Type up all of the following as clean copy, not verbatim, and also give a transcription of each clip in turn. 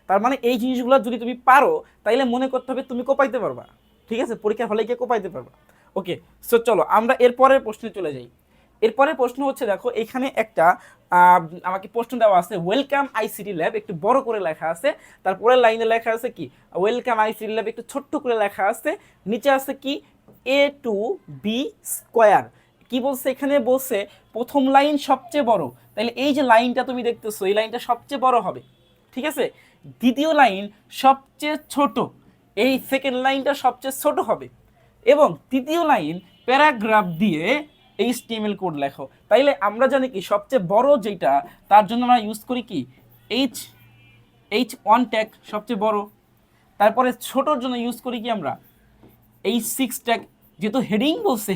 তার মানে এই জিনিসগুলো যদি তুমি পারো তাইলে মনে করতে হবে তুমি কোপাইতে পারবা, ঠিক আছে, পরীক্ষার হলে গিয়ে কোপাইতে পারবা। ওকে, সো চলো আমরা এরপরের প্রশ্নে চলে যাই। এরপরের প্রশ্ন হচ্ছে, দেখো এখানে একটা আমাকে প্রশ্ন দেওয়া আছে, ওয়েলকাম আইসিটি ল্যাব, একটু বড় করে লেখা আছে, তারপরের লাইনে লেখা আছে কি ওয়েলকাম আইসিটি ল্যাব একটু ছোট্ট করে লেখা আছে, নিচে আছে কি A2B²। কি বলছে এখানে, বলছে প্রথম লাইন সবচেয়ে বড়, তাহলে এই যে লাইনটা তুমি দেখতেছো এই লাইনটা সবচেয়ে বড় হবে, ঠিক আছে। দ্বিতীয় লাইন সবচেয়ে ছোট, এই সেকেন্ড লাইনটা সবচেয়ে ছোট হবে, এবং তৃতীয় লাইন প্যারাগ্রাফ দিয়ে HTML কোড লেখো। তাইলে আমরা জানি কি সবচেয়ে বড় যেটা তার জন্য আমরা ইউজ করি কি H1 ট্যাগ, সবচেয়ে বড়। তারপরে ছোটোর জন্য ইউজ করি কি আমরা H6 ট্যাগ, যেহেতু হেডিং বলছে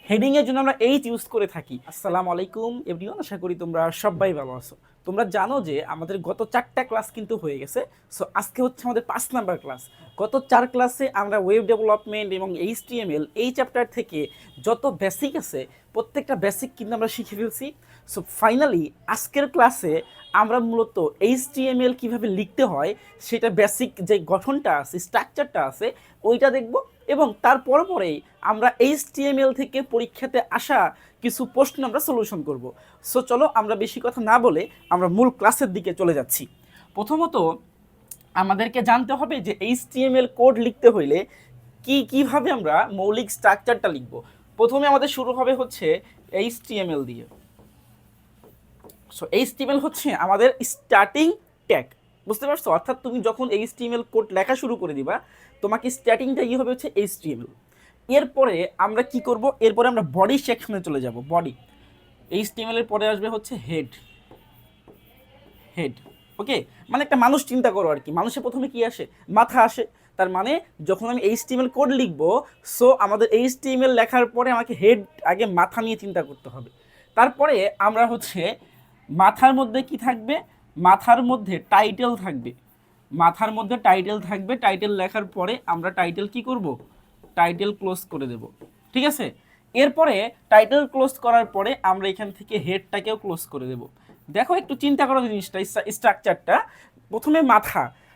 হেডিংয়ের জন্য আমরা H ইউজ করে থাকি। আসসালামু আলাইকুম এভরিওয়ান, আশা করি তোমরা সবাই ভালো আছো। তোমরা জানো যে আমাদের গত 4টা ক্লাস কিন্তু হয়ে গেছে, সো আজকে হচ্ছে আমাদের 5 নাম্বার ক্লাস। গত 4 ক্লাসে আমরা ওয়েব ডেভেলপমেন্ট এবং HTML এই চ্যাপ্টার থেকে যত বেসিক আছে প্রত্যেকটা বেসিক কিন্তু আমরা শিখে ফেলছি। সো ফাইনালি আজকের ক্লাসে আমরা মূলত HTML কিভাবে লিখতে হয় সেটা বেসিক যে গঠনটা আছে, স্ট্রাকচারটা আছে, ওইটা দেখব, এবং তারপরে পরেই আমরা HTML থেকে পরীক্ষাতে আসা কিছু প্রশ্ন আমরা সলিউশন করব। সো চলো আমরা বেশি কথা না বলে আমরা মূল ক্লাসের দিকে চলে যাচ্ছি। প্রথমত আমাদেরকে জানতে হবে যে HTML কোড লিখতে হইলে কিভাবে আমরা মৌলিক স্ট্রাকচারটা লিখব। প্রথমে আমাদের শুরু হবে হচ্ছে HTML দিয়ে। সো HTML হচ্ছে আমাদের স্টার্টিং ট্যাগ, বুঝতে পারছো? অর্থাৎ তুমি যখন HTML কোড লেখা শুরু করে দিবা তোমাকে স্টার্টিংটা কি হবে হচ্ছে HTML। এরপরে আমরা কি করব, এরপরে আমরা বডি সেকশনে চলে যাব। বডি HTML এর পরে আসবে হচ্ছে হেড। ওকে, মানে একটা মানুষ চিন্তা করো আর কি, মানুষের প্রথমে কি আসে, মাথা আসে। তার মানে যখন আমি HTML কোড লিখবো, সো আমাদের HTML লেখার পরে আমাকে হেড, আগে মাথা নিয়ে চিন্তা করতে হবে। তারপরে আমরা হচ্ছে মাথার মধ্যে কি থাকবে, মাথার মধ্যে টাইটেল থাকবে, মাথার মধ্যে টাইটেল থাকবে। টাইটেল লেখার পরে আমরা টাইটেল কি করব, টাইটেল ক্লোজ করে দেব, ঠিক আছে। এরপরে টাইটেল ক্লোজ করার পরে আমরা এখান থেকে হেডটাকেও ক্লোজ করে দেব। দেখো একটু চিন্তা করো জিনিসটা, স্ট্রাকচারটা। প্রথমে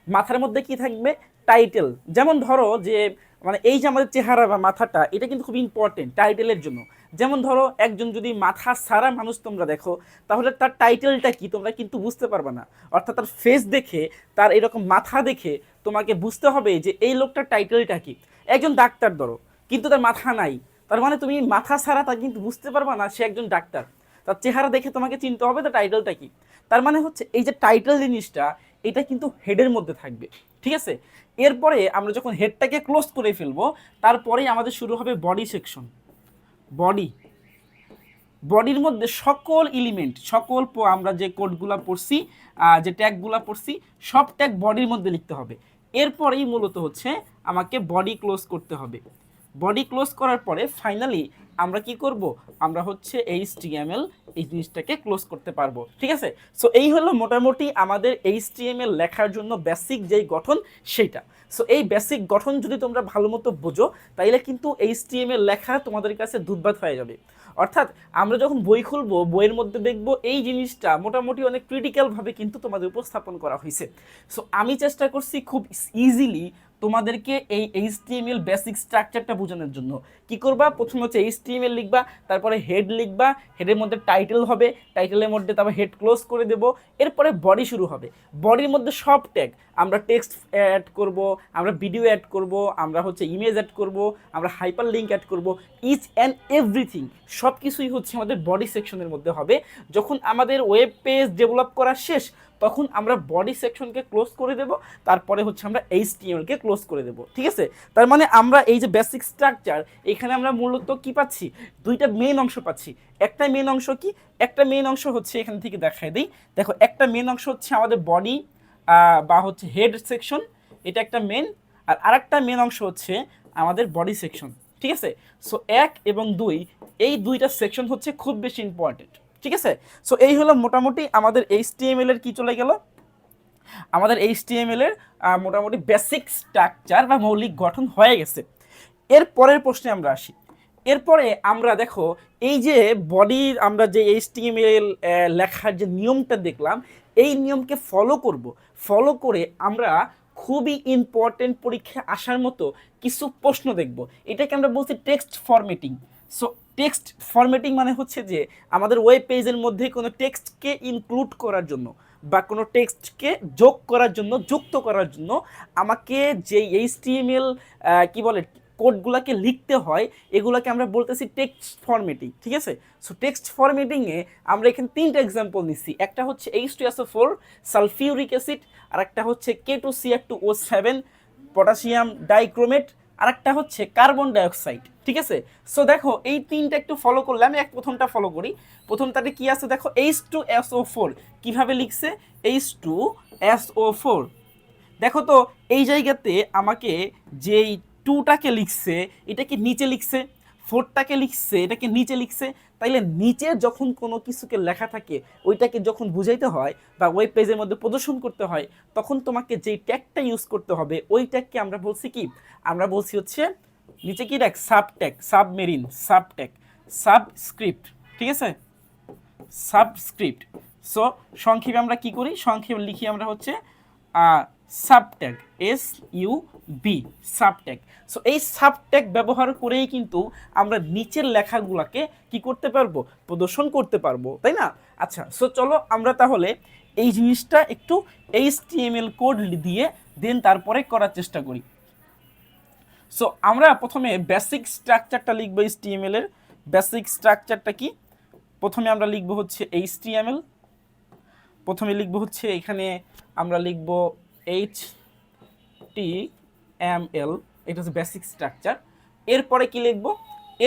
মাথার মধ্যে কি থাকবে, টাইটেল। যেমন ধরো যে মানে এই যে আমাদের চেহারা বা মাথাটা, এটা কিন্তু খুব ইম্পর্টেন্ট টাইটেলের জন্য। যেমন ধরো একজন যদি মাথা সারা মানুষ তোমরা দেখো, তাহলে তার টাইটেলটা কি তোমরা কিন্তু বুঝতে পারবে না। অর্থাৎ তার ফেস দেখে, তার এরকম মাথা দেখে তোমাকে বুঝতে হবে যে এই লোকটার টাইটেলটা কি। একজন ডাক্তার ধরো, কিন্তু তার মাথা নাই, তার মানে তুমি মাথা ছাড়া তা কিন্তু বুঝতে পারবে না সে একজন ডাক্তার। তার চেহারা দেখে তোমাকে চিনতে হবে তার টাইটেলটা কি। তার মানে হচ্ছে এই যে টাইটেল জিনিসটা, এটা কিন্তু হেডের মধ্যে থাকবে, ঠিক আছে। এরপরে আমরা যখন হেডটাকে ক্লোজ করে ফেলবো, তারপরেই আমাদের শুরু হবে বডি সেকশন। বডির মধ্যে সকল এলিমেন্ট, আমরা যে কোডগুলা পড়ছি, যে ট্যাগগুলা পড়ছি, সব ট্যাগ বডির মধ্যে লিখতে হবে। এরপরেই মূলত হচ্ছে আমাকে বডি ক্লোজ করতে হবে। বডি ক্লোজ করার পরে ফাইনালি আমরা কি করব, আমরা হচ্ছে HTML এই জিনিসটাকে ক্লোজ করতে পারবো, ঠিক আছে। সো এই হলো মোটামুটি আমাদের HTML লেখার জন্য বেসিক যেই গঠন সেইটা। সো এই বেসিক গঠন যদি তোমরা ভালো মতো বোঝো, তাইলে কিন্তু HTML লেখা তোমাদের কাছে দুধভাত হয়ে যাবে। অর্থাৎ আমরা যখন বই খুলবো, বইয়ের মধ্যে দেখবো এই জিনিসটা মোটামুটি অনেক ক্রিটিক্যালভাবে কিন্তু তোমাদের উপস্থাপন করা হয়েছে। সো আমি চেষ্টা করছি খুব ইজিলি তোমাদেরকে এই HTML বেসিক স্ট্রাকচারটা বোঝানোর জন্য। কি করবা, প্রথমে হচ্ছে HTML লিখবা, তারপরে হেড লিখবা, হেডের মধ্যে টাইটেল হবে, টাইটেলের মধ্যে তারপর হেড ক্লোজ করে দেব। এরপরে বডি শুরু হবে, বডির মধ্যে সব ট্যাগ, আমরা টেক্সট অ্যাড করব, আমরা ভিডিও অ্যাড করব, আমরা হচ্ছে ইমেজ অ্যাড করব, আমরা হাইপার লিঙ্ক অ্যাড করব, ইচ অ্যান্ড এভরিথিং সব কিছুই হচ্ছে আমাদের বডি সেকশনের মধ্যে হবে। যখন আমাদের ওয়েব পেজ ডেভেলপ করা শেষ, তখন আমরা বডি সেকশনকে ক্লোজ করে দেব, তারপরে হচ্ছে আমরা HTML-কে ক্লোজ করে দেব, ঠিক আছে। তার মানে আমরা এই যে বেসিক স্ট্রাকচার, এখানে আমরা মূলত কি পাচ্ছি, দুইটা মেইন অংশ পাচ্ছি। একটা মেইন অংশ কি, একটা মেইন অংশ হচ্ছে এখান থেকে দেখাই দিই। দেখো একটা মেইন অংশ হচ্ছে আমাদের বডি বা হচ্ছে হেড সেকশন, এটা একটা মেন। আর আরেকটা মেইন অংশ হচ্ছে আমাদের বডি সেকশন, ঠিক আছে। সো 1 এবং 2 এই দুইটা সেকশন হচ্ছে খুব বেশি ইম্পর্টেন্ট, ঠিক আছে। সো এই হলো মোটামুটি আমাদের HTML এর কি চলে গেল, আমাদের HTML এর মোটামুটি বেসিক স্ট্রাকচার বা মৌলিক গঠন হয়ে গেছে। এর পরের প্রশ্নে আমরা আসি। এরপরে আমরা দেখো এই যে বডির আমরা যে HTML লেখার যে নিয়মটা দেখলাম, এই নিয়মকে ফলো করব। ফলো করে আমরা খুবই ইম্পর্টেন্ট পরীক্ষায় আসার মতো কিছু প্রশ্ন দেখব। এটাকে আমরা বলছি text formatting. So text formatting মানে হচ্ছে যে আমাদের ওয়েব পেজের মধ্যে কোনো টেক্সটকে ইনক্লুড করার জন্য বা কোনো টেক্সটকে যোগ করার জন্য, যুক্ত করার জন্য আমাকে যে এইচটিএমএল কি বলে কোডগুলোকে লিখতে হয়, এগুলোকে আমরা বলতেছি টেক্সট ফরম্যাটিং। ঠিক আছে? সো টেক্সট ফরম্যাটিংয়ে আমরা এখানে 3টা এক্সাম্পল নিচ্ছি। একটা হচ্ছে H2SO4 সালফিউরিক অ্যাসিড, আর একটা হচ্ছে K2CR2O7 পটাশিয়াম ডাইক্রোমেট, আর একটা হচ্ছে কার্বন ডাইঅক্সাইড। ঠিক আছে? সো দেখো এই 3টা একটু ফলো করলে, আমি প্রথমটা ফলো করি। প্রথমটাতে কি আছে দেখো, H2SO4 কিভাবে লিখছে, H2SO4। দেখো তো এই জায়গাতে আমাকে যেই টুটাকে লিখছে এটাকে নিচে লিখছে, ফোরটাকে লিখছে এটাকে নিচে লিখছে। তাইলে নিচে যখন কোনো কিছুকে লেখা থাকে ওইটাকে যখন বুঝাইতে হয় বা ওয়েব পেজের মধ্যে প্রদর্শন করতে হয়, তখন তোমাকে যেই ট্যাগটা ইউজ করতে হবে ওই ট্যাগকে আমরা বলছি কি, আমরা বলছি হচ্ছে নিচে কি ট্যাগ, সাবট্যাগ, সাবমেরিন, সাবট্যাগ, সাবস্ক্রিপ্ট। ঠিক আছে? সাবস্ক্রিপ্ট। সো সংক্ষেপে আমরা কি করি, সংক্ষেপে লিখি আমরা হচ্ছে সাবট্যাগ, SUB, সাবট্যাগ। সো এই সাবট্যাগ ব্যবহার করেই কিন্তু আমরা নিচের লেখাগুলোকে কি করতে পারবো, প্রদর্শন করতে পারবো, তাই না? আচ্ছা, সো চলো আমরা তাহলে এই জিনিসটা একটু HTML কোড দিয়ে দেন তারপরে করার চেষ্টা করি। সো আমরা প্রথমে বেসিক স্ট্রাকচারটা লিখবো। HTML এর বেসিক স্ট্রাকচারটা কি, প্রথমে আমরা লিখবো হচ্ছে HTML, প্রথমে লিখবো হচ্ছে এখানে আমরা লিখবো HTML, এটা হচ্ছে বেসিক স্ট্রাকচার। এরপরে কি লিখবো,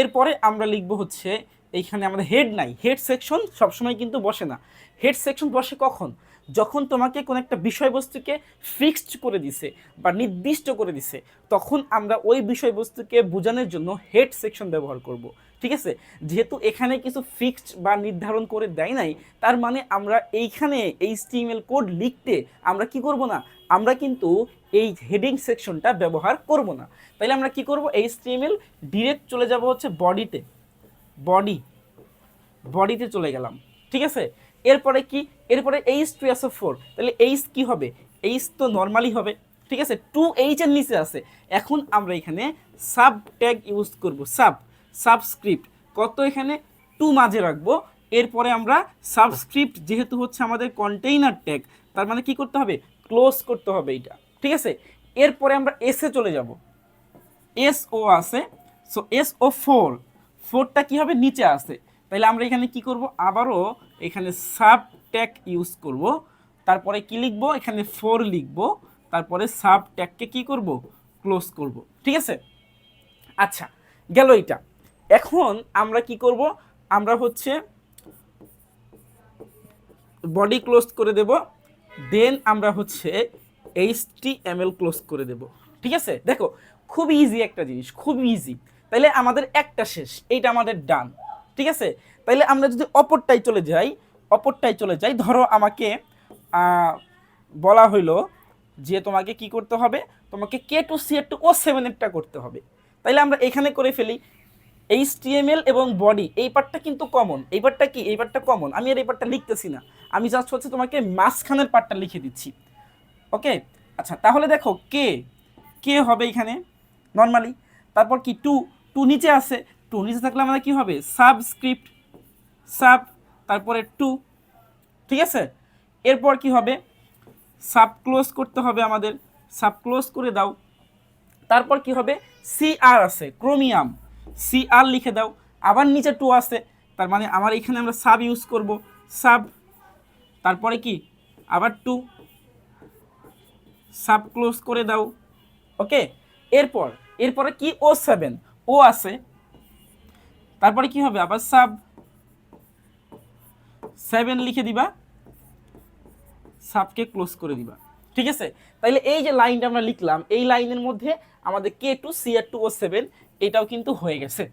এরপরে আমরা লিখবো হচ্ছে এইখানে আমাদের হেড নাই, হেড সেকশন সবসময় কিন্তু বসে না। হেড সেকশন বসে কখন, যখন তোমাকে কোনো একটা বিষয়বস্তুকে ফিক্সড করে দিছে বা নির্দিষ্ট করে দিছে, তখন আমরা ওই বিষয়বস্তুকে বোঝানোর জন্য হেড সেকশন ব্যবহার করব। ঠিক আছে? যেহেতু এখানে কিছু ফিক্সড বা নির্ধারণ করে দেয় নাই, তার মানে আমরা এইখানে HTML কোড লিখতে আমরা কি করব না, আমরা কিন্তু এই হেডিং সেকশনটা ব্যবহার করব না। তাইলে আমরা কি করব, HTML ডিরেক্ট চলে যাব হচ্ছে বডিতে, বডিতে চলে গেলাম। ঠিক আছে? এরপরে কি, এরপরে H2SO4, তাহলে H কি হবে, H তো নর্মালি হবে। ঠিক আছে? 2H এর নিচে আছে। এখন আমরা এখানে সাব ট্যাগ ইউজ করব, সাবস্ক্রিপ্ট, কত এখানে 2 মাঝে রাখবো। এরপরে আমরা সাবস্ক্রিপ্ট যেহেতু হচ্ছে আমাদের কন্টেইনার ট্যাগ, তার মানে কি করতে হবে, ক্লোজ করতে হবে এইটা। ঠিক আছে? এরপরে আমরা এস এ চলে যাব, SO আছে। সো SO4, ফোরটা কি হবে, নিচে আছে। তাহলে আমরা এখানে কি করব, আবারও এখানে সাব ট্যাগ ইউজ করব। তারপরে কি লিখব, এখানে 4 লিখব। তারপরে সাব ট্যাগকে কি করব, ক্লোজ করব। ঠিক আছে? আচ্ছা, গেল এটা। এখন আমরা কি করব, আমরা হচ্ছে বডি ক্লোজ করে দেব, দেন আমরা হচ্ছে HTML ক্লোজ করে দেব। ঠিক আছে? দেখো খুব ইজি একটা জিনিস, খুব ইজি। তাইলে আমাদের একটা শেষ, এইটা আমাদের ডান। ঠিক আছে? তাইলে আমরা যদি অপরটাই চলে যাই, ধরো আমাকে বলা হইলো যে তোমাকে কি করতে হবে, তোমাকে K2CR2O7 এরটা করতে হবে। তাইলে আমরা এখানে করে ফেলি। HTML এবং বডি এই পার্টটা কিন্তু কমন, এই পার্টটা কি, এই পার্টটা কমন, আমি আর এই পার্টটা লিখতেছি না, আমি জাস্ট হচ্ছে তোমাকে মাঝখানের পার্টটা লিখে দিচ্ছি। ওকে? আচ্ছা, তাহলে দেখো কে হবে এখানে নর্মালি, তারপর কি টু নিচে আছে, টু নিচে থাকলে আমাদের কি হবে, সাবস্ক্রিপ্ট, সাব, তারপরে টু। ঠিক আছে? এরপর কি হবে, সাব ক্লোজ করতে হবে আমাদের, সাব ক্লোজ করে দাও। তারপর কি হবে, CR আছে, ক্রোমিয়াম, CR লিখে দাও। আবার নিচে 2 আছে, তার মানে আমার এখানে আমরা সাব ইউজ করব, সাব, তারপরে কি আবার 2, সাব ক্লোজ করে দাও। ওকে? এরপরে কি, O7, ও আছে, তারপরে কি হবে, আবার সাব 7 লিখে দিবা, সাবকে ক্লোজ করে দিবা। ঠিক আছে? তাইলে এই যে লাইনটা আমরা লিখলাম, এই লাইনের মধ্যে আমাদের K2CR2O7 এটাও কিন্তু হয়ে গেছে।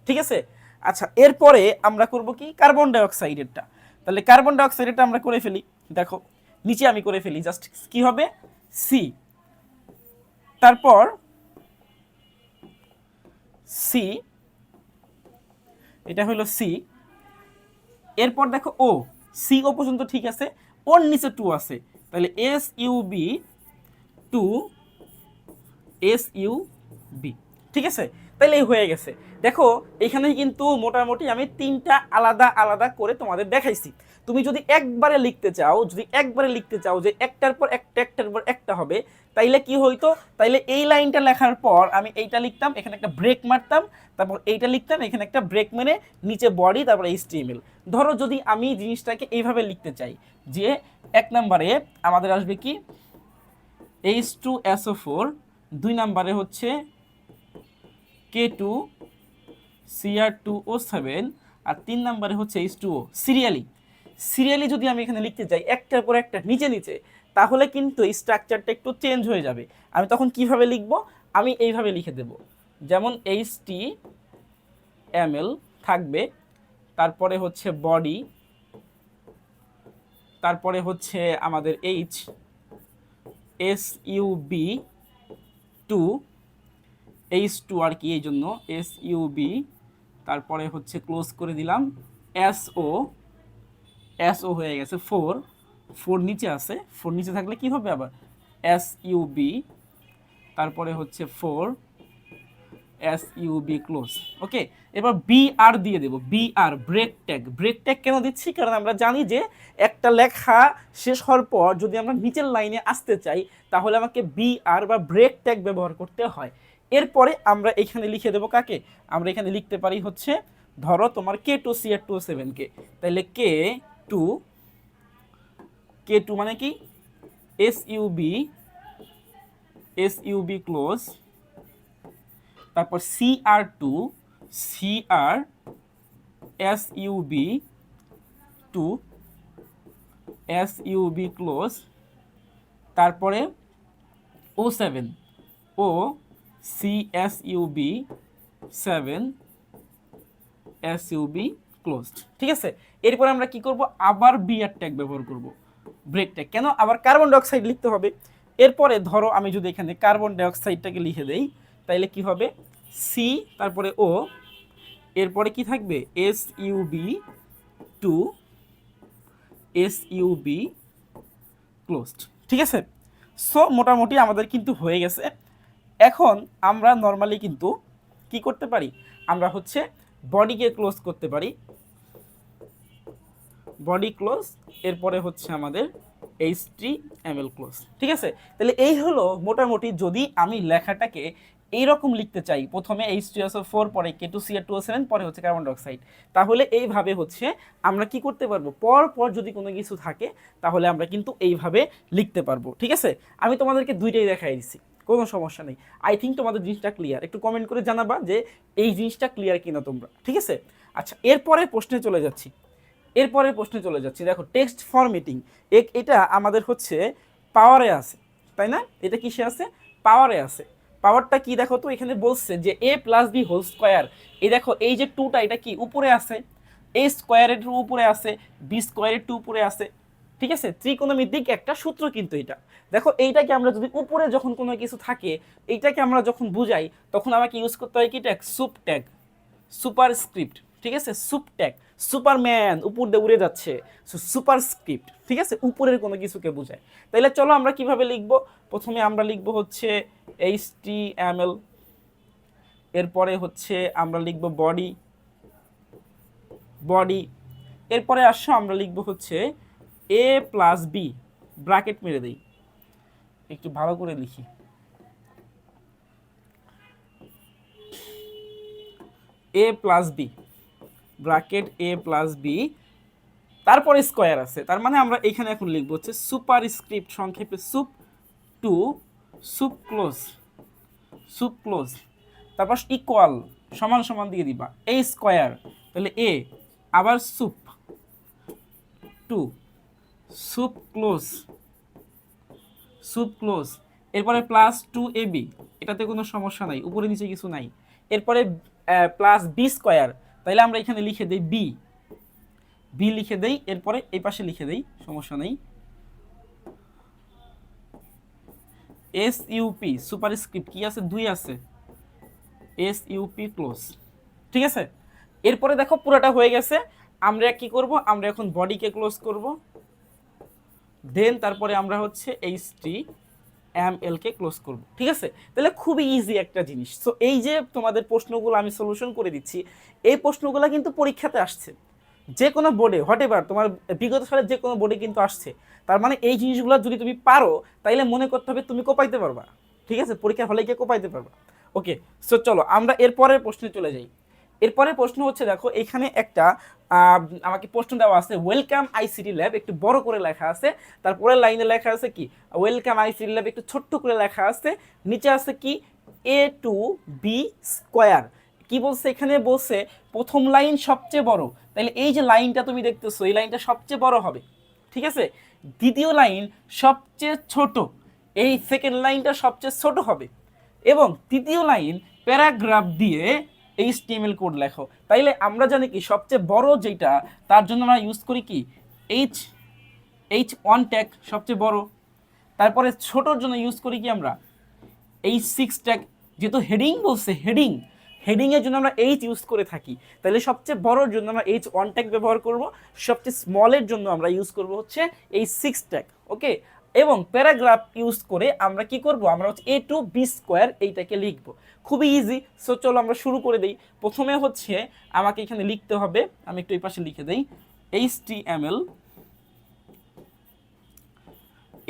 ঠিক আছে? আচ্ছা, এরপরে আমরা করব কি, কার্বন ডাইঅক্সাইডেরটা। তাহলে কার্বন ডাইঅক্সাইডেরটা আমরা করে ফেলি। দেখো নিচে আমি করে ফেলি, জাস্ট কি হবে, সি, তারপর সি, এটা হলো সি। এরপর দেখো ও, সি ও পর্যন্ত ঠিক আছে, ওর নিচে 2 আছে, তাহলে S U B two S U B, ঠিক আছে? তাহলে এই হয়ে গেছে। দেখো এখানে কিন্তু মোটামুটি আমি তিনটা আলাদা আলাদা করে তোমাদের দেখাইছি। তুমি যদি একবারে লিখতে চাও, যে একটার পর একটা একটার পর একটা হবে, তাইলে কি হইতো? তাইলে এই লাইনটা লেখার পর আমি এইটা লিখতাম, এখানে একটা ব্রেক মারতাম, তারপর এইটা লিখতাম, এখানে একটা ব্রেক মেরে নিচে বডি, তারপর HTML। ধরো যদি আমি জিনিসটাকে এইভাবে লিখতে চাই যে এক নম্বরে আমাদের আসবে কি H2SO4, 2 নম্বরে হচ্ছে K2Cr2O7, আর 3 নম্বরে হচ্ছে H2O। সিরিয়ালি যদি আমি এখানে লিখতে চাই একটার পর একটা নিচে নিচে, তাহলে কিন্তু এই স্ট্রাকচারটা একটু চেঞ্জ হয়ে যাবে। আমি তখন কিভাবে লিখব? আমি এইভাবে লিখে দেব, যেমন HTML থাকবে, তারপরে হচ্ছে বডি, তারপরে হচ্ছে আমাদের SUB2, H2 আর কি, এই জন্য SUB, তারপরে হচ্ছে ক্লোজ করে দিলাম SO হয়ে গেছে 4 নিচে আছে, 4 নিচে থাকলে কি হবে আবার SUB, তারপরে হচ্ছে 4 SUB ক্লোজ। ওকে, এবার BR দিয়ে দেব, BR ব্রেক ট্যাগ কেন দিচ্ছি? কারণ আমরা জানি যে একটা লেখা শেষ হওয়ার পর যদি আমরা নিচের লাইনে আসতে চাই, তাহলে আমাকে BR বা ব্রেক ট্যাগ ব্যবহার করতে হয়। এরপরে আমরা এখানে লিখে দেব কাকে? আমরা এখানে লিখতে পারি হচ্ছে, ধরো তোমার K2Cr2O7 কে, তাহলে K2 মানে কি SUB ক্লোজ, তারপর CR SUB ক্লোজ, তারপরে O7 CSUB7 SUB ক্লোজড, ঠিক আছে? এরপর আমরা কি করব? আবার বিআর ট্যাগ ব্যবহার করব, ব্রেক ট্যাগ। কেন? আবার কার্বন ডাইঅক্সাইড লিখতে হবে। এরপরে ধরো আমি যদি এখানে কার্বন ডাইঅক্সাইডটাকে লিখে দেই, তাইলে কি হবে? সি, তারপরে ও, এরপরে কি থাকবে SUB2 SUB ক্লোজড, ঠিক আছে? সো মোটামুটি আমাদের কিন্তু হয়ে গেছে। এখন আমরা নর্মালি কিন্তু কি করতে পারি? আমরা হচ্ছে বডিকে ক্লোজ করতে পারি, বডি ক্লোজ, এরপরে হচ্ছে আমাদের HTML ক্লোজ, ঠিক আছে? তাহলে এই হলো মোটামুটি, যদি আমি লেখাটাকে এইরকম লিখতে চাই, প্রথমে H2SO4, পরে K2Cr2O7, পরে হচ্ছে কার্বন ডাইঅক্সাইড, তাহলে এইভাবে হচ্ছে আমরা কি করতে পারবো? পর যদি কোনো কিছু থাকে তাহলে আমরা কিন্তু এইভাবে লিখতে পারবো, ঠিক আছে? আমি তোমাদেরকে দুইটাই দেখাই দিচ্ছি, কোনো সমস্যা নেই। আই থিঙ্ক তোমাদের জিনিসটা ক্লিয়ার। একটু কমেন্ট করে জানাবা যে এই জিনিসটা ক্লিয়ার কিনা তোমরা, ঠিক আছে? আচ্ছা, এরপরের প্রশ্নে চলে যাচ্ছি। দেখো টেক্সট ফরম্যাটিং, এটা আমাদের হচ্ছে পাওয়ারে আছে, তাই না? এটা কিসে আছে? পাওয়ারে আছে। পাওয়ারটা কি দেখো তো, এখানে বলছে যে A+B² এই দেখো এই যে 2টা, এটা কি উপরে আছে, A স্কোয়ারের উপরে আছে, B স্কোয়ারের উপরে আছে, ঠিক আছে? ত্রিকোণমিতিক একটা সূত্র কিন্তু এটা। দেখো এইটাকে আমরা যদি উপরে যখন কোনো কিছু থাকে, এইটাকে আমরা যখন বুঝাই, তখন আমাকে ইউজ করতে হয় কি ট্যাগ? সুপ ট্যাগ, সুপারস্ক্রিপ্ট, ঠিক আছে? সুপ ট্যাগ, সুপারম্যান উপর দিয়ে উড়ে যাচ্ছে, সুপারস্ক্রিপ্ট, ঠিক আছে? উপরের কোনো কিছুকে বোঝায়। তাইলে চলো আমরা কিভাবে লিখব? প্রথমে আমরা লিখব হচ্ছে HTML, এরপরে হচ্ছে আমরা লিখব বডি, এরপরে আসো আমরা লিখব হচ্ছে A+B, ব্র্যাকেট মেরে দেই, একটু ভালো করে লিখি, A+B, ব্র্যাকেট A+B, তারপরে স্কোয়ার আছে, তার মানে আমরা এখানে এখন লিখব হচ্ছে সুপারস্ক্রিপ্ট, সংক্ষেপে সুপ ক্লোজ, তারপর ইকুয়াল, সমান দিয়ে দিবা A স্কোয়ার, তাহলে A, আবার সুপ ক্লোজ, এরপরে +2AB, এটাতে কোনো সমস্যা নাই, উপরে নিচে কিছু নাই। এরপরে +B², তাইলে আমরা এখানে লিখে দেই বি লিখে দেই, এরপরে এই পাশে লিখে দেই, সমস্যা নেই, SUP, সুপারস্ক্রিপ্ট কি আছে? 2 আছে, SUP ক্লোজ, ঠিক আছে? এরপরে দেখো পুরোটা হয়ে গেছে। আমরা কি করব? আমরা এখন বডিকে ক্লোজ করব, দেন তারপরে আমরা হচ্ছে HTML কে ক্লোজ করব, ঠিক আছে? তাহলে খুবই ইজি একটা জিনিস। সো এই যে তোমাদের প্রশ্নগুলো আমি সলিউশন করে দিচ্ছি, এই প্রশ্নগুলো কিন্তু পরীক্ষাতে আসছে, যে কোনো বোর্ডে হোয়াটএভার, তোমার বিগত সালের যে কোনো বোর্ডে কিন্তু আসছে। তার মানে এই জিনিসগুলো যদি তুমি পারো তাইলে মনে করতে হবে তুমি কোপাইতে পারবা, ঠিক আছে? পরীক্ষার হলে গিয়ে কোপাইতে পারবা। ওকে, সো চলো আমরা এরপরের প্রশ্নে চলে যাই। এরপরের প্রশ্ন হচ্ছে, দেখো এখানে একটা আমাকে প্রশ্ন দেওয়া আছে, ওয়েলকাম আইসিটি ল্যাব, একটু বড় করে লেখা আছে, তারপরে লাইনে লেখা আছে কি ওয়েলকাম আইসিটি ল্যাব একটু ছোট্ট করে লেখা আছে, নিচে আছে কি A2B²। কি বলছে এখানে? বলছে প্রথম লাইন সবচেয়ে বড়, তাহলে এই যে লাইনটা তুমি দেখতেছো এই লাইনটা সবচেয়ে বড় হবে, ঠিক আছে? দ্বিতীয় লাইন সবচেয়ে ছোট, এই সেকেন্ড লাইনটা সবচেয়ে ছোট হবে, এবং তৃতীয় লাইন প্যারাগ্রাফ দিয়ে HTML কোড লেখো। তাইলে আমরা জানি কি সবচেয়ে বড় যেটা, তার জন্য আমরা ইউজ করি কি H1 ট্যাগ, সবচেয়ে বড়। তারপরে ছোটোর জন্য ইউজ করি কি আমরা H6 ট্যাগ, যেহেতু হেডিং বলছে, হেডিংয়ের জন্য আমরা H ইউজ করে থাকি, তাহলে সবচেয়ে বড়োর জন্য আমরা H1 ট্যাগ ব্যবহার করব, সবচেয়ে স্মলের জন্য আমরা ইউজ করব হচ্ছে H6 ট্যাগ। ওকে, এবং প্যারাগ্রাফ ইউজ করে আমরা কি করব, আমরা হচ্ছে A2B² এইটাকে লিখব। খুবই ইজি। সো চলো আমরা শুরু করে দিই। প্রথমে হচ্ছে আমাকে এখানে লিখতে হবে, আমি একটু এই পাশে লিখে দিই HTML,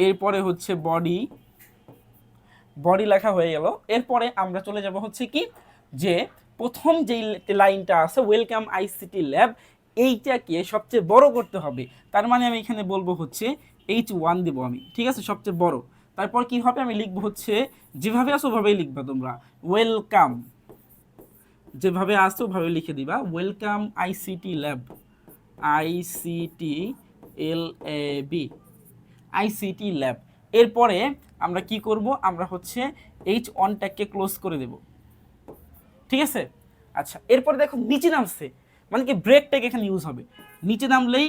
এরপরে হচ্ছে বডি লেখা হয়ে গেল। এরপরে আমরা চলে যাব হচ্ছে কি, যে প্রথম যেই লাইনটা আছে ওয়েলকাম আইসিটি ল্যাব, এইটাকে সবচেয়ে বড় করতে হবে। তার মানে আমি এখানে বলবো হচ্ছে H1 দেবো আমি, ঠিক আছে, সবচেয়ে বড়। তারপর কি হবে, আমি লিখবো হচ্ছে যেভাবে আসো ওভাবেই লিখবা তোমরা, ওয়েলকাম, যেভাবে আসো ওভাবে লিখে দিবা, welcome ICT lab, ICTLAB, ICT lab. এরপরে আমরা কি করব, আমরা হচ্ছে H1 ট্যাগকে ক্লোজ করে দেব, ঠিক আছে? আচ্ছা, এরপরে দেখো নিচে নামছে, মানে কি ব্রেক ট্যাগ এখানে ইউজ হবে, নিচে নামলেই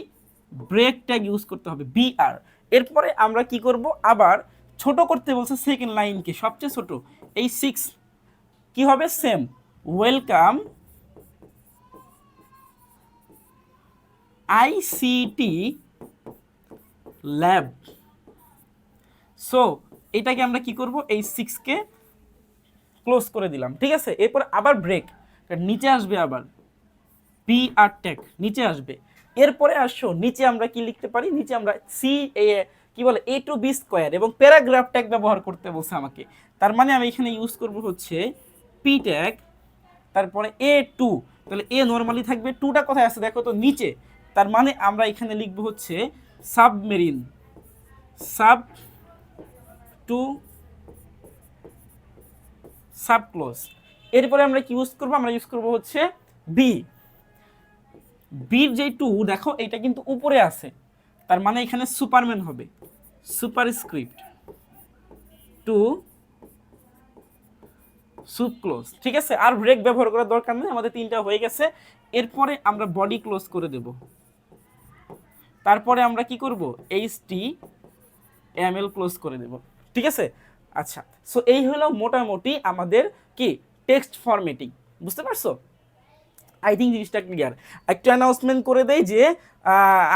ব্রেক ট্যাগ ইউজ করতে হবে, BR। এরপরে আমরা কি করব, আবার ছোট করতে বলছে সেকেন্ড লাইনকে, সবচেয়ে ছোট, H6 কি হবে, same, welcome ICT lab. So এটাকে আমরা কি করব, H6 কে ক্লোজ করে দিলাম, ঠিক আছে? এরপর আবার ব্রেক, নিচে আসবে আবার BR ট্যাগ, নিচে আসবে। এরপরে আসো নিচে আমরা কি লিখতে পারি, নিচে আমরা কি বলে A2B² এবং প্যারাগ্রাফ ট্যাগ ব্যবহার করতে বলছে আমাকে। তার মানে আমি এখানে ইউজ করব হচ্ছে P ট্যাগ, তারপরে A2, তাহলে A নরমালি থাকবে, 2টা কোথায় আছে দেখো তো, নিচে। তার মানে আমরা এখানে লিখব হচ্ছে submarine, sub two sub close. এরপরে আমরা কি ইউজ করব, আমরা ইউজ করব হচ্ছে বির যে 2 দেখো এটা কিন্তু উপরে আছে, তার মানে এখানে সুপারম্যান হবে, সুপারস্ক্রিপ্ট টু সুপ ক্লোজ, ঠিক আছে? আর ব্রেক ব্যবহার করার দরকার নেই, আমাদের 3টা হয়ে গেছে। এরপরে আমরা বডি ক্লোজ করে দেব, তারপরে আমরা কি করব, HTML ক্লোজ করে দেব, ঠিক আছে? আচ্ছা, সো এই হলো মোটামুটি আমাদের কি টেক্সট ফরম্যাটিং, বুঝতে পারছো? আই থিঙ্ক জিনিসটা ক্লিয়ার। একটু অ্যানাউন্সমেন্ট করে দেয় যে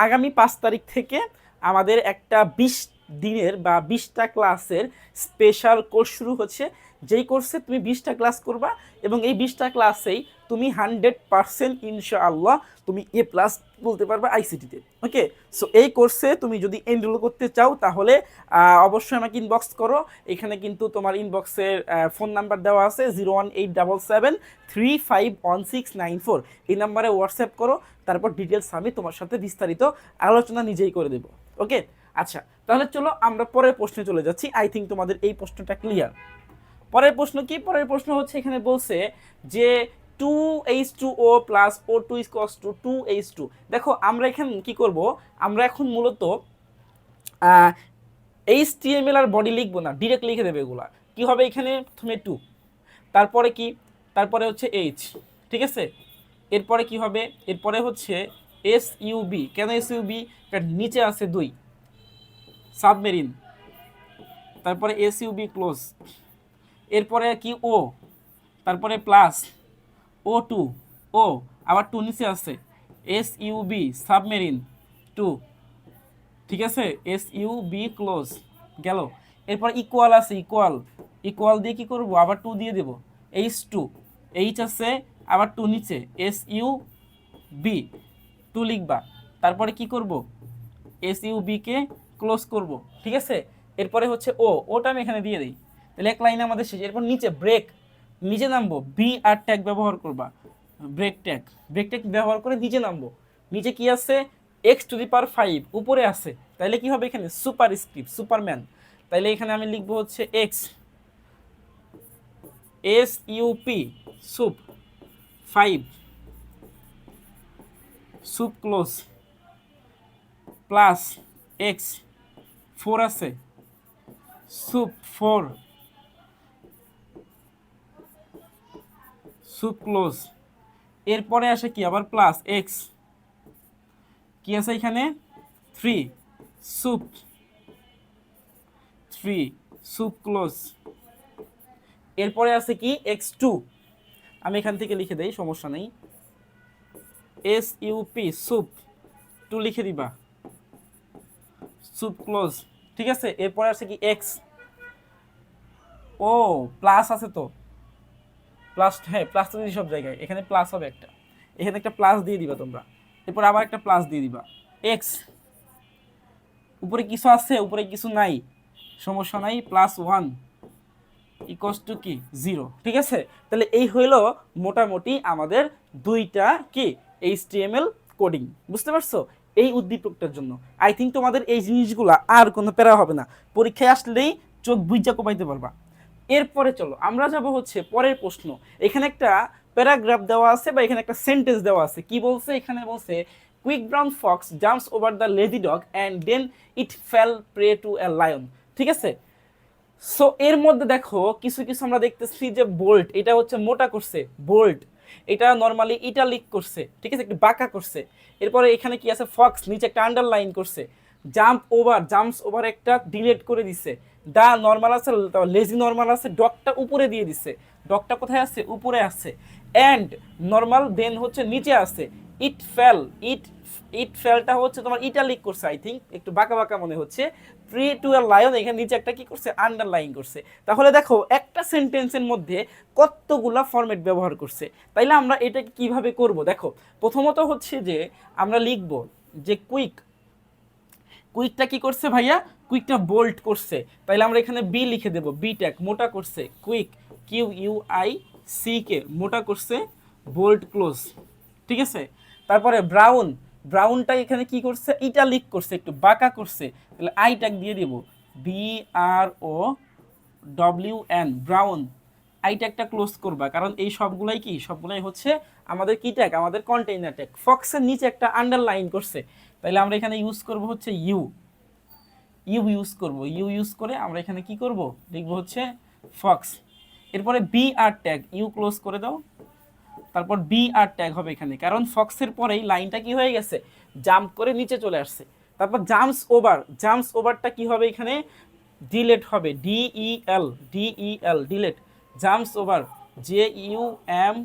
আগামী 5 তারিখ থেকে আমাদের একটা 20 দিনের বা 20টা ক্লাসের স্পেশাল কোর্স শুরু হচ্ছে, যেই কোর্সে তুমি 20টা ক্লাস করবা এবং এই 20টা ক্লাসেই তুমি 100% ইনশাআল্লাহ তুমি A+ বলতে পারবে আইসিটিতে। ওকে, সো এই কোর্সে তুমি যদি এনরোল করতে চাও তাহলে অবশ্যই আমাকে ইনবক্স করো। এখানে কিন্তু তোমার ইনবক্সের ফোন নাম্বার দেওয়া আছে 01877351694, এই নাম্বারে হোয়াটসঅ্যাপ করো, তারপর ডিটেলস আমি তোমার সাথে বিস্তারিত আলোচনা নিজেই করে দেবো। ওকে, আচ্ছা তাহলে চলো আমরা পরের প্রশ্নে চলে যাচ্ছি। আই থিঙ্ক তোমাদের এই প্রশ্নটা ক্লিয়ার। পরের প্রশ্ন কি, পরের প্রশ্ন হচ্ছে এখানে বলছে যে 2H2O plus O2 equals to 2H2। দেখো আমরা এখানে কি করব, আমরা এখন মূলত HTML আর বডি লিখবো না, ডিরেক্ট লিখে দেবে এগুলা। কি হবে, এখানে প্রথমে 2, তারপরে কি, তারপরে হচ্ছে H, ঠিক আছে? এরপরে কি হবে, এরপরে হচ্ছে SUB। কেন SUB? কারণ নিচে আছে 2, সাবমেরিন, তারপরে SUB ক্লোজ, এরপরে কি O, তারপরে প্লাস O2, ও আবার 2 নিচে আছে, SUB সাবমেরিন 2, ঠিক আছে, এস ইউ বি ক্লোজ গেল। এরপর ইকুয়াল আছে, ইকুয়াল, ইকুয়াল দিয়ে কি করব, আবার টু দিয়ে দেব, এইচ টু, এইচ আছে আবার টু নিচে, এস ইউ বি টু লিখবা। তারপরে কি করব, এস ইউ বি কে ক্লোজ করব। ঠিক আছে, এরপরে হচ্ছে ও, ওটা আমি এখানে দিয়ে দিই, তাহলে এক লাইনে আমাদের শেষ। এরপর নিচে ব্রেক, নিচে নামবো, বি আর ট্যাগ ব্যবহার করবা, ব্রেক ট্যাগ, ব্রেক ট্যাগ ব্যবহার করে নিচে নামবো। নিচে কি আছে, এক্স টু দি পাওয়ার 5 উপরে আছে, তাইলে কি হবে এখানে সুপার স্ক্রিপ্ট, সুপারম্যান। তাইলে এখানে আমি লিখবো হচ্ছে x S UP soup 5 soup close plus x 4 আছে সুপ 4 সুপ ক্লোজ। এরপরে আসে কি আবার প্লাস এক্স, কি আছে এখানে 3 সুপ 3 সুপ ক্লোজ। এরপরে আছে কি এক্স টু, আমি এখান থেকে লিখে দেই সমস্যা নেই, এস ইউপি সুপ টু লিখে দিবা, সুপ ক্লোজ। ঠিক আছে, এরপরে আছে কি এক্স, ও প্লাস আছে তো, প্লাস, হ্যাঁ প্লাস তো সব জায়গায়, এখানে প্লাস হবে একটা, এখানে একটা প্লাস দিয়ে দিবা তোমরা, এরপর আবার একটা প্লাস দিয়ে দিবা, এক্স উপরে কিছু আছে উপরে কিছু নাই, সমস্যা নাই, প্লাস 1 ইকুয়ালস টু কি 0। ঠিক আছে, তাহলে এই হইল মোটামুটি আমাদের দুইটা কি এইচটিএমএল কোডিং, বুঝতে পারছো, এই উদ্দীপকটার জন্য। আই থিঙ্ক তোমাদের এই জিনিসগুলো আর কোনো প্যারা হবে না, পরীক্ষায় আসলেই চোখ বুইজা কোপাইতে পারবা। এরপরে চলো আমরা যাব হচ্ছে পরের প্রশ্ন। এখানে একটা প্যারাগ্রাফ দেওয়া আছে বা এখানে একটা সেন্টেন্স দেওয়া আছে, কি বলছে এখানে, বলছে quick brown fox jumps over the lazy dog and then it fell prey to a lion. ঠিক আছে, সো এর মধ্যে দেখো কিছু কিছু আমরা দেখতেছি যে বোল্ট, এটা হচ্ছে মোটা করছে বোল্ট, এটা নর্মালি ইটালিক করছে, ঠিক আছে একটু বাঁকা করছে। এরপরে এখানে কি আছে ফক্স, নিচে একটা আন্ডারলাইন করছে, জাম্প ওভার জাম্পস ওভার একটা ডিলিট করে দিছে, দা নর্মাল আছে, লেজি নর্মাল আছে, ডগটা উপরে দিয়ে দিছে, ডগটা কোথায় আছে উপরে আছে, অ্যান্ড নর্মাল দেন হচ্ছে নিচে আছে, ইট ফেল, ইট ফেলটা হচ্ছে তোমার ইটালিক করছে, আই থিঙ্ক একটু বাঁকা বাঁকা মনে হচ্ছে, প্রি টু এ লায়ন এখানে নিচে একটা কি করছে আন্ডারলাইন করছে। তাহলে দেখো একটা সেন্টেন্সের মধ্যে কতগুলা ফরম্যাট ব্যবহার করছে, তাইলে আমরা এটা কিভাবে করব, দেখো প্রথমত হচ্ছে যে আমরা লিখব যে কুইকটা কি করছে ভাইয়া, কুইকটা বোল্ট করছে, তাইলে আমরা এখানে বি লিখে দেব, বি ট্যাগ মোটা করছে, quick Q U I C K মোটা করছে, বোল্ট ক্লোজ। ঠিক আছে, তারপরে ব্রাউন, ব্রাউনটা এখানে কি করছে ইটালিক করছে, একটু বাঁকা করছে, তাহলে আই ট্যাগ দিয়ে দিব, B R O W N brown, I ট্যাগটা ক্লোজ করবা, কারণ এই সবগুলাই কি সবগুলাই হচ্ছে আমাদের কি ট্যাগ, আমাদের কন্টেইনার ট্যাগ। ফক্সের নিচে একটা আন্ডারলাইন করছে, তাহলে আমরা এখানে ইউজ করব হচ্ছে ইউ ইউজ করব, ইউজ করে আমরা এখানে কি করব লিখবো হচ্ছে ফক্স। এরপরে B R tag, U close করে দাও, তারপর বি আর ট্যাগ হবে এখানে, কারণ ফক্সের পরেই লাইনটা কি হয়ে গেছে জাম্প করে নিচে চলে আসছে। তারপর জাম্পস ওভারটা কি হবে এখানে ডিলেট হবে, DEL delete, jumps over J U M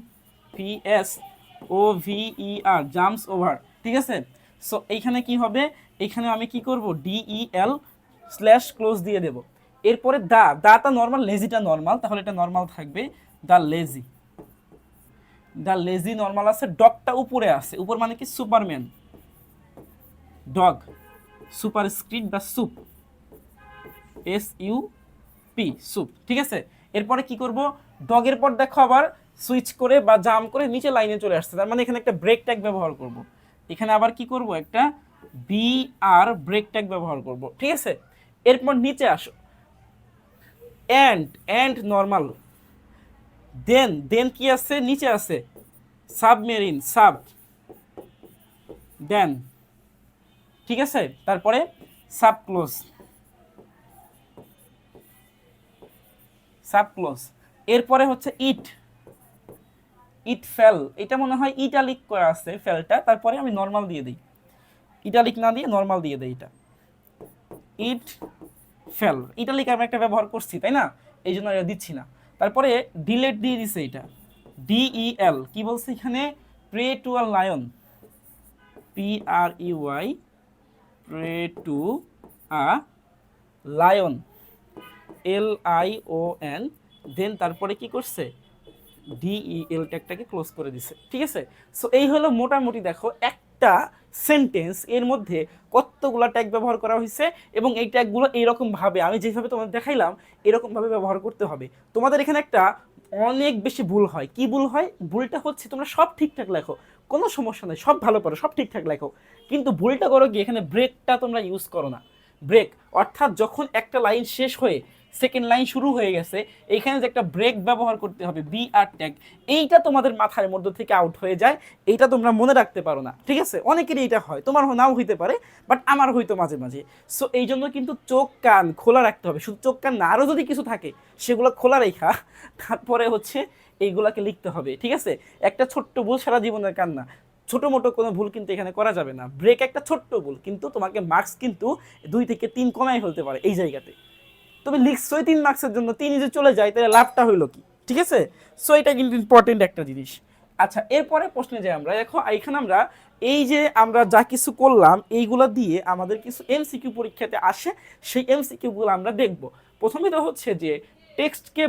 P S O VE R jumps over. ঠিক আছে, সো এইখানে কি হবে, এখানে আমি কি করব ডিইএল স্ল্যাশ ক্লোজ দিয়ে দেব। এরপরে দাটা নর্মাল, লেজিটা নর্মাল, তাহলে এটা নর্মাল থাকবে, দ্য লেজি নর্মাল আছে, ডগটা উপরে আছে, উপর মানে কি সুপারম্যান, ডগ সুপার স্ক্রিপ্ট বা soup, S U P soup. ঠিক আছে, এরপরে কি করব, ডগের পর দেখো আবার সুইচ করে বা জাম করে নিচে লাইনে চলে আসছে, তার মানে এখানে একটা ব্রেক ট্যাগ ব্যবহার করব, এখানে আবার কি করব একটা বি আর ব্রেক ট্যাগ ব্যবহার করব। ঠিক আছে, এরপর নিচে আসো, এন্ড নর্মাল, দেন কি আছে নিচে আছে সাবমেরিন দেন। ঠিক আছে, তারপরে সাব ক্লোজ, এরপরে হচ্ছে ইট ফেল, এটা মনে হয় ইটালিক করা আছে ফেলটা, তারপরে আমি নর্মাল দিয়ে দিই, ইটালিক না দিয়ে নর্মাল দিয়ে দিই, এটা ইট ফেল, ইটালিক আমি একটা ব্যবহার করছি তাই না, এই জন্য এটা দিচ্ছি না। তারপরে ডিলেট দিয়ে দিছে, এটা ডিইএল কি বলছে এখানে prey to a lion, P R U Y prey to a lion, LION, then তারপরে কি করছে, DEL ট্যাগটাকে ক্লোজ করে দিছে। ঠিক আছে, সো এই হলো মোটামুটি দেখো একটা সেন্টেন্স এর মধ্যে কতগুলো ট্যাগ ব্যবহার করা হয়েছে, এবং এই ট্যাগগুলো এইরকম ভাবে আমি যেভাবে তোমাদের দেখাইলাম এরকম ভাবে ব্যবহার করতে হবে। তোমাদের এখানে একটা অনেক বেশি ভুল হয়, কি ভুল হয়, ভুলটা হচ্ছে তোমরা সব ঠিকঠাক লেখো, কোনো সমস্যা নেই, সব ভালো পারো, সব ঠিকঠাক লেখো, কিন্তু ভুলটা করো কি এখানে ব্রেকটা তোমরা ইউজ করো না। ব্রেক অর্থাৎ যখন একটা লাইন শেষ হয়ে সেকেন্ড লাইন শুরু হয়ে গেছে, এইখানে যে একটা ব্রেক ব্যবহার করতে হবে, BR ট্যাগ, এইটা তোমাদের মাথার মধ্যে থেকে আউট হয়ে যায়, এইটা তোমরা মনে রাখতে পারো না। ঠিক আছে, অনেকেরই এটা হয়, তোমার নাও হইতে পারে, বাট আমার হয়তো মাঝে মাঝে। সো এই জন্য কিন্তু চোখ কান খোলা রাখতে হবে, শুধু চোখ কান না, আরও যদি কিছু থাকে সেগুলো খোলা রেখা তারপরে হচ্ছে এইগুলাকে লিখতে হবে। ঠিক আছে, একটা ছোট্ট ভুল সারা জীবনের কান্না, ছোটো মোটো কোনো ভুল কিন্তু এখানে করা যাবে না। ব্রেক একটা ছোট্ট ভুল, কিন্তু তোমাকে মার্কস কিন্তু 2 থেকে 3 কমাই ফেলতে পারে এই জায়গাতে। তুমি লিখছোই 3 মার্কসের জন্য, 3 যে চলে যায় তাহলে লাভটা হইলো কি? ঠিক আছে, সো এটা কিন্তু ইম্পর্টেন্ট একটা জিনিস। আচ্ছা, এরপরে প্রশ্নে যাই আমরা। দেখো এখানে আমরা এই যে আমরা যা কিছু করলাম এইগুলা দিয়ে আমাদের কিছু MCQ পরীক্ষাতে আসে, সেই MCQগুলো আমরা দেখব। প্রথমে তো হচ্ছে যে টেক্সটকে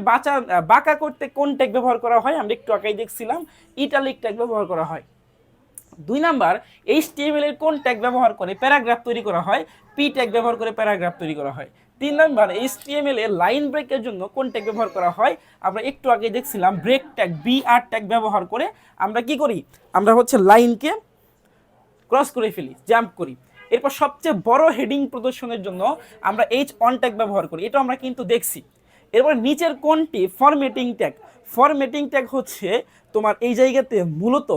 বাঁকা করতে কোন ট্যাগ ব্যবহার করা হয়, আমরা একটু আগেই দেখছিলাম ইটালিক ট্যাগ ব্যবহার করা হয়। 2 নাম্বার, HTML এর কোন ট্যাগ ব্যবহার করে প্যারাগ্রাফ তৈরি করা হয়, P ট্যাগ ব্যবহার করে প্যারাগ্রাফ তৈরি করা হয়। 3 নাম্বার, HTML এর লাইন ব্রেকের জন্য কোন ট্যাগ ব্যবহার করা হয়, আমরা একটু আগে দেখছিলাম ব্রেক ট্যাগ, BR ট্যাগ ব্যবহার করে আমরা কি করি, আমরা হচ্ছে লাইনকে ক্রস করে ফেলি, জাম্প করি। এরপর সবচেয়ে বড় হেডিং প্রদর্শনের জন্য আমরা H1 ট্যাগ ব্যবহার করি, এটা আমরা কিন্তু দেখছি। এরপর নিচের কোনটি ফরম্যাটিং ট্যাগ, ফরম্যাটিং ট্যাগ হচ্ছে তোমার এই জায়গাতে মূলত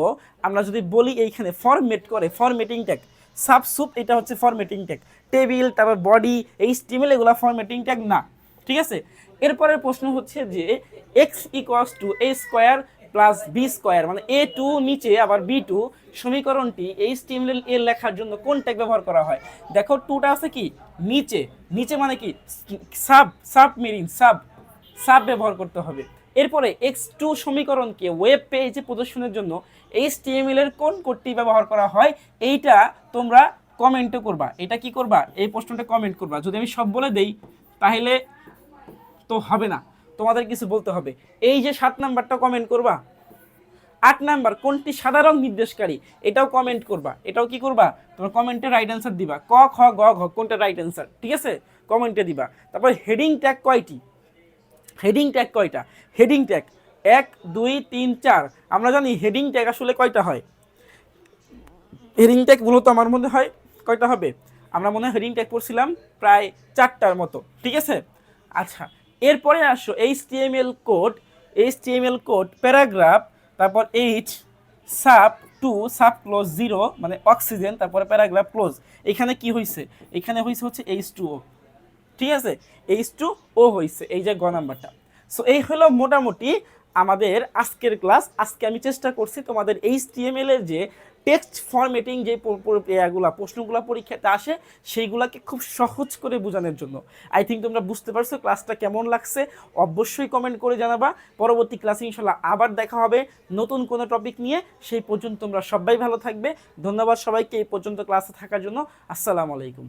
আমরা যদি বলি এইখানে ফরম্যাট করে, ফরম্যাটিং ট্যাগ, সাবসুপ এটা হচ্ছে ফরম্যাটিং ট্যাগ, টেবিল তারপর বডি HTML এগুলো ফরম্যাটিং ট্যাগ না। ঠিক আছে, এরপরের প্রশ্ন হচ্ছে যে x = a² + b² মানে A2 নিচে আবার B2 সমীকরণটি HTML এর লেখার জন্য কোন ট্যাগ ব্যবহার করা হয়। দেখো টুটা আছে কি নিচে, নিচে মানে কি সাবমেরিন, সাব ব্যবহার করতে হবে। এরপরে x2 সমীকরণকে ওয়েব পেজে প্রদর্শনের জন্য HTML এর কোন কোডটি ব্যবহার করা হয়, এইটা তোমরা কমেন্টও করবা। এটা কি করবা, এই প্রশ্নটা কমেন্ট করবা। যদি আমি সব বলে দেই তাহলে তো হবে না, তোমাদের কিছু বলতে হবে। এই যে 7 নাম্বারটা কমেন্ট করবা। 8 নাম্বার, কোনটি সাধারণ নির্দেশকারী, এটাও কমেন্ট করবা। এটাও কি করবা, তোমরা কমেন্টে রাইট অ্যান্সার দিবা, ক খ গ ঘ কোনটা রাইট অ্যান্সার। ঠিক আছে, কমেন্টে দিবা। তারপর হেডিং ট্যাগ কয়টি, হেডিং ট্যাগ কয়টা, হেডিং ট্যাগ 1 2 3 4। আমরা জানি হেডিং ট্যাগ আসলে কয়টা হয়, হেডিং ট্যাগ মূলত আমার মনে হয় কয়টা হবে, আমরা মনে হয় হেডিং ট্যাগ পড়ছিলাম প্রায় 4টার মতো। ঠিক আছে, আচ্ছা এরপরে আসো HTML কোড প্যারাগ্রাফ, তারপর H সাব 2 সাব ক্লোজ 0 মানে অক্সিজেন, তারপরে প্যারাগ্রাফ ক্লোজ। এখানে কি হয়েছে, এখানে হয়েছে হচ্ছে H2O। ঠিক আছে, H2O হয়েছে, এই যে গ নাম্বারটা। সো এই হলো মোটামুটি আমাদের আজকের ক্লাস। আজকে আমি চেষ্টা করছি তোমাদের HTML এর যে টেক্সট ফরম্যাটিং যে প্রশ্নগুলো পরীক্ষাতে আসে সেইগুলোকে খুব সহজ করে বোঝানোর জন্য। আই থিঙ্ক তোমরা বুঝতে পারছো ক্লাসটা কেমন লাগছে, অবশ্যই কমেন্ট করে জানাবা। পরবর্তী ক্লাসে ইনশাল্লাহ আবার দেখা হবে নতুন কোনো টপিক নিয়ে। সেই পর্যন্ত তোমরা সবাই ভালো থাকবে। ধন্যবাদ সবাইকে এই পর্যন্ত ক্লাসে থাকার জন্য। আসসালামু আলাইকুম।